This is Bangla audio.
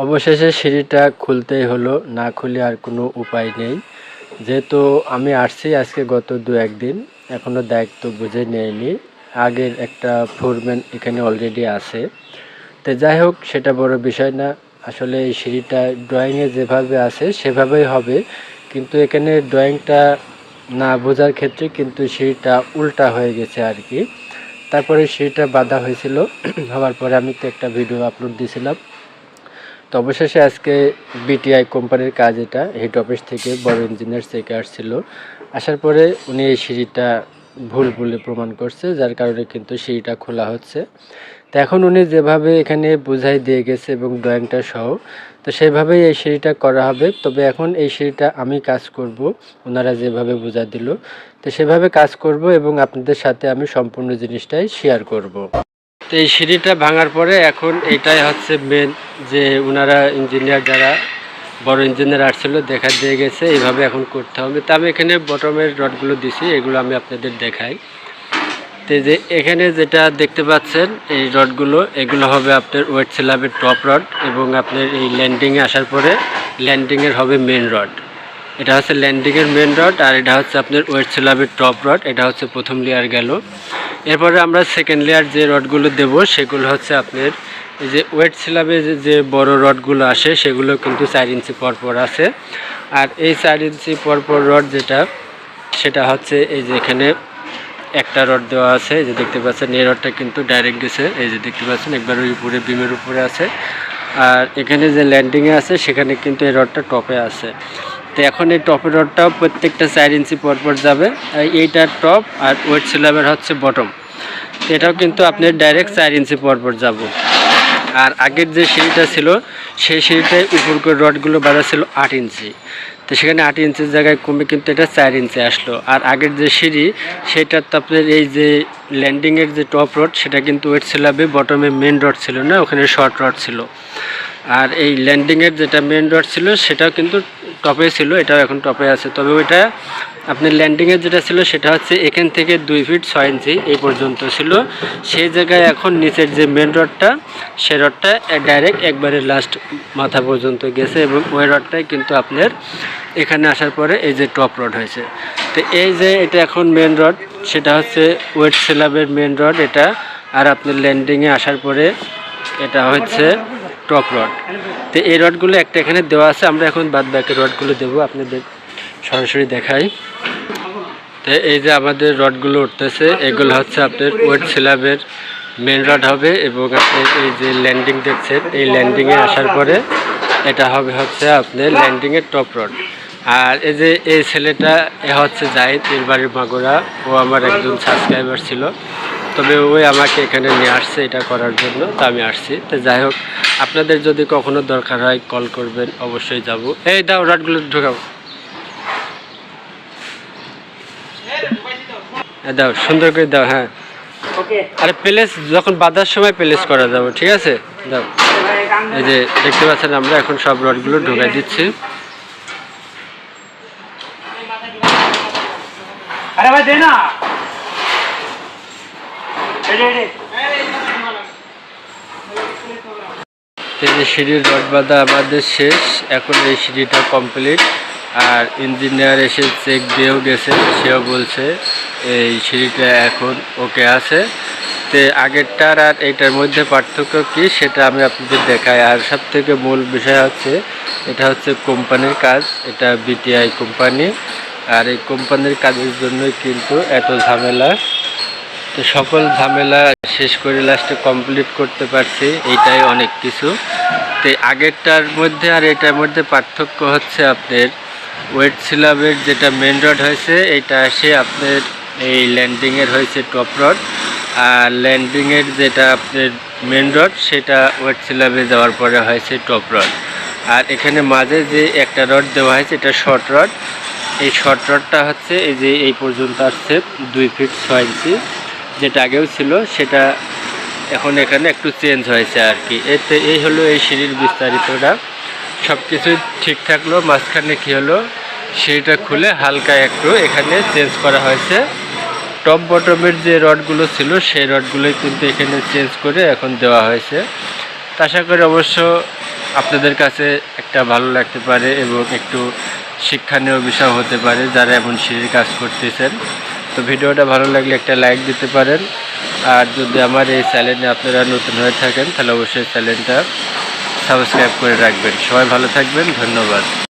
অবশেষে সিঁড়িটা খুলতেই হলো, না খুলে আর কোনো উপায় নেই। যেহেতু আমি আসছি আজকে গত ২-১ দিন, এখনও দায়িত্ব বুঝে নেয়নি। আগের একটা ফোরম্যান এখানে অলরেডি আছে। তো যাই হোক, সেটা বড় বিষয় না। আসলে এই সিঁড়িটা ড্রয়িংয়ে যেভাবে আছে সেভাবেই হবে, কিন্তু এখানে ড্রয়িংটা না বোঝার ক্ষেত্রে কিন্তু সিঁড়িটা উল্টা হয়ে গেছে আর কি। তারপরে সিঁড়িটা বাঁধা হয়েছিল হওয়ার পরে আমি তো একটা ভিডিও আপলোড দিয়েছিলাম। তো অবশেষে আজকে বিটিআই কোম্পানির কাজ, এটা হেড অফিস থেকে বড় ইঞ্জিনিয়ার থেকে আসছিল। আসার পরে উনি এই সিঁড়িটা ভুল বলে প্রমাণ করছে, যার কারণে কিন্তু সিঁড়িটা খোলা হচ্ছে। তো এখন উনি যেভাবে এখানে বুঝাই দিয়ে গেছে এবং ড্রয়িংটা সহ, তো সেভাবেই এই সিঁড়িটা করা হবে। তবে এখন এই সিঁড়িটা আমি কাজ করব, ওনারা যেভাবে বোঝা দিল তো সেভাবে কাজ করব এবং আপনাদের সাথে আমি সম্পূর্ণ জিনিসটাই শেয়ার করব। তো এই সিঁড়িটা ভাঙার পরে এখন এটাই হচ্ছে মেন, যে ওনারা ইঞ্জিনিয়ার যারা বড় ইঞ্জিনিয়ার আসছিল দেখা দিয়ে গেছে এইভাবে এখন করতে হবে। তা আমি এখানে বটমের রডগুলো দিছি, এগুলো আমি আপনাদের দেখাই। তো যে এখানে যেটা দেখতে পাচ্ছেন এই রডগুলো, এগুলো হবে আপনার ওয়েট স্ল্যাবের টপ রড, এবং আপনার এই ল্যান্ডিংয়ে আসার পরে ল্যান্ডিংয়ের হবে মেন রড। এটা হচ্ছে ল্যান্ডিংয়ের মেন রড, আর এটা হচ্ছে আপনার ওয়েট স্ল্যাবের টপ রড। এটা হচ্ছে প্রথম লেয়ার গেল। এরপরে আমরা সেকেন্ড লেয়ার যে রডগুলো দেব সেগুলো হচ্ছে আপনার এই যে ওয়েট স্ল্যাবে যে বড় রডগুলো আসে সেগুলো কিন্তু 4 ইঞ্চি পরপর আছে। আর এই 4 ইঞ্চি পরপর রড যেটা, সেটা হচ্ছে এই যে এখানে একটা রড দেওয়া আছে, এই যে দেখতে পাচ্ছেন এই রডটা কিন্তু ডাইরেক্ট গেছে, এই যে দেখতে পাচ্ছেন একবার ওই উপরে বিমের উপরে আছে। আর এখানে যে ল্যান্ডিংয়ে আছে সেখানে কিন্তু এই রডটা টপে আছে। তো এখন এই টপের রডটাও প্রত্যেকটা 4 ইঞ্চি পরপর যাবে। এইটার টপ আর ওয়েট স্ল্যাবের হচ্ছে বটম, এটাও কিন্তু আপনি ডাইরেক্ট 4 ইঞ্চি পরপর যাব। আর আগের যে সিঁড়িটা ছিল সেই সিঁড়িটায় উপর করে রডগুলো বাঁধা ছিল 8 ইঞ্চি, তো সেখানে 8 ইঞ্চির জায়গায় কমে কিন্তু এটা 4 ইঞ্চি আসলো। আর আগের যে সিঁড়ি সেটার তো আপনার এই যে ল্যান্ডিংয়ের যে টপ রড সেটা কিন্তু ওয়েট স্ল্যাবে বটমে মেন রড ছিল না, ওখানে শর্ট রড ছিল। আর এই ল্যান্ডিংয়ের যেটা মেন রড ছিল সেটাও কিন্তু টপে ছিল, এটাও এখন টপে আছে। তবে ওইটা আপনার ল্যান্ডিংয়ের যেটা ছিল সেটা হচ্ছে এখান থেকে 2 ফিট 6 ইঞ্চি এই পর্যন্ত ছিল। সেই জায়গায় এখন নিচের যে মেন রডটা, সে রডটা ডাইরেক্ট একবারে লাস্ট মাথা পর্যন্ত গেছে, এবং ওই রডটাই কিন্তু আপনার এখানে আসার পরে এই যে টপ রড হয়েছে। তো এই যে এটা এখন মেন রড, সেটা হচ্ছে ওয়েট স্ল্যাবের মেন রড এটা। আর আপনার ল্যান্ডিংয়ে আসার পরে এটা হচ্ছে টপ রড। তো এই রডগুলো একটা এখানে দেওয়া আছে, আমরা এখন বাদ বাকি রডগুলো দেবো, আপনাদের সরাসরি দেখাই। তো এই যে আমাদের রডগুলো উঠতেছে, এগুলো হচ্ছে আপনার ওয়েট স্ল্যাবের মেন রড হবে, এবং আপনি এই যে ল্যান্ডিং দেখছেন এই ল্যান্ডিংয়ে আসার পরে এটা হবে হচ্ছে আপনার ল্যান্ডিংয়ের টপ রড। আর এই যে এই ছেলেটা এ হচ্ছে জাহিদ, এর বাড়ির মাগুরা, ও আমার একজন সাবস্ক্রাইবার ছিল। তবে ওই আমাকে এখানে নিয়ে আসছে এটা করার জন্য, তো আমি আসছি। তো যাই হোক, আপনাদের যদি কখনো দরকার হয় কল করবেন, অবশ্যই যাব। এই দাও রডগুলো ঢোকাও, দাও সুন্দর করে দাও। হ্যাঁ, আরে প্লেস যখন বাঁধার সময় প্লেস করা যাবে, ঠিক আছে? দাও। এই যে দেখতে পাচ্ছেন আমরা এখন সব রডগুলো ঢোকাই দিচ্ছি। আরে ভাই দে না। এই যে সিঁড়ির রড বাঁধা আমাদের শেষ, এখন এই সিঁড়িটা কমপ্লিট। আর ইঞ্জিনিয়ার এসে চেক দিয়েও গেছে, সেও বলছে এই সিঁড়িটা এখন ওকে আছে। তো আগেরটার আর এইটার মধ্যে পার্থক্য কী সেটা আমি আপনাদের দেখাই। আর সব থেকে মূল বিষয় হচ্ছে এটা হচ্ছে কোম্পানির কাজ, এটা বিটিআই কোম্পানি। আর এই কোম্পানির কাজের জন্যই কিন্তু এত ঝামেলা। তো সকল ঝামেলা শেষ করে লাস্টে কমপ্লিট করতে পারছি, এইটাই অনেক কিছু। তো আগেরটার মধ্যে আর এটার মধ্যে পার্থক্য হচ্ছে আপনার ওয়েট স্ল্যাবের যেটা মেন রড হয়েছে এইটা এসে আপনার এই ল্যান্ডিংয়ের হয়েছে টপ রড, আর ল্যান্ডিংয়ের যেটা আপনার মেন রড সেটা ওয়েট স্ল্যাবে যাওয়ার পরে হয়েছে টপ রড। আর এখানে মাঝে যে একটা রড দেওয়া হয়েছে এটা শর্ট রড। এই শর্ট রডটা হচ্ছে এই যে এই পর্যন্ত আসছে 2 ফিট 6 ইঞ্চি, যেটা আগেও ছিল সেটা এখন এখানে একটু চেঞ্জ হয়েছে আর কি। এতে এই হলো এই সিঁড়ির বিস্তারিতটা। সব কিছুই ঠিক থাকলো, মাঝখানে কী হলো সেটা খুলে হালকা একটু এখানে চেঞ্জ করা হয়েছে। টপ বটমের যে রডগুলো ছিল সেই রডগুলোই কিন্তু এখানে চেঞ্জ করে এখন দেওয়া হয়েছে। আশা করি অবশ্য আপনাদের কাছে একটা ভালো লাগতে পারে এবং একটু শিক্ষণীয় বিষয় হতে পারে যারা এমন সিঁড়ির কাজ করতেছেন। তো ভিডিওটা ভালো লাগলে একটা লাইক দিতে পারেন। আর যদি আমার এই চ্যানেলে আপনারা নতুন হয়ে থাকেন তাহলে অবশ্যই চ্যানেলটা সাবস্ক্রাইব করে রাখবেন। সবাই ভালো থাকবেন, ধন্যবাদ।